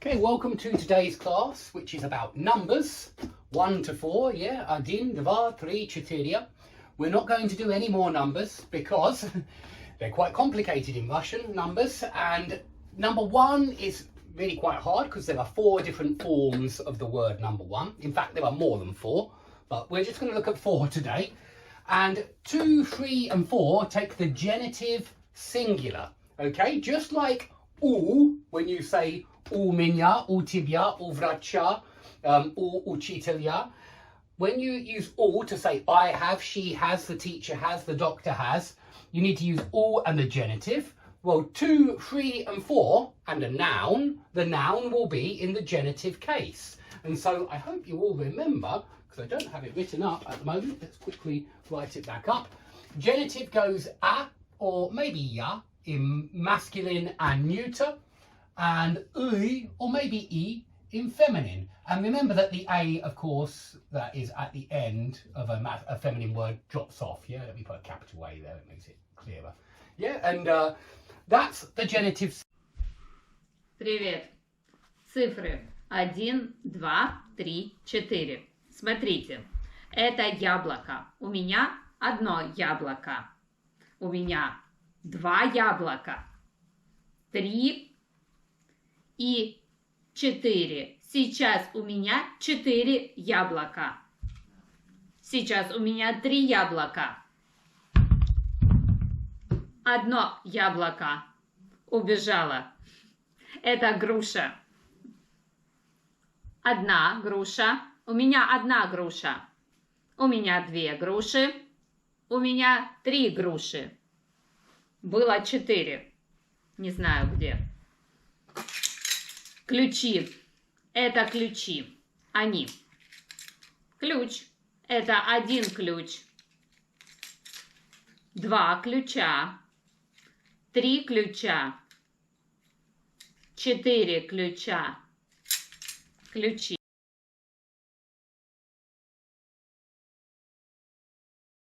Okay, welcome to today's class, which is about numbers, 1 to 4, yeah, 1, 2, 3, 4. We're not going to do any more numbers because they're quite complicated in Russian, numbers, and number 1 is really quite hard because there are 4 different forms of the word number 1. In fact, there are more than 4, but we're just going to look at 4 today. And 2, 3 and 4 take the genitive singular, okay, just like u, when you say u меня, u тебя, u врача, u учителя. When you use u to say I have, she has, the teacher has, the doctor has, you need to use u and the genitive. Well, 2, 3 and 4 and a noun, the noun will be in the genitive case. And so I hope you all remember, because I don't have it written up at the moment, let's quickly write it back up. Genitive goes a or maybe ya in masculine and neuter, and ui or maybe e in feminine. And remember that the a, of course, that is at the end of a feminine word drops off. Yeah, let me put a capital A there, it makes it clearer. Yeah, and that's the genitive. Привет. Цифры 1, 2, 3, 4. Смотрите, это яблоко. У меня одно яблоко. У меня 2 яблока. 3 и 4. Сейчас у меня 4 яблока. Сейчас у меня 3 яблока. Одно яблоко убежало. Это груша. Одна груша. У меня одна груша. У меня 2 груши. У меня 3 груши. Было 4. Не знаю где. Ключи. Это ключи. Они. Ключ. Это 1 ключ. 2 ключа. 3 ключа. 4 ключа. Ключи.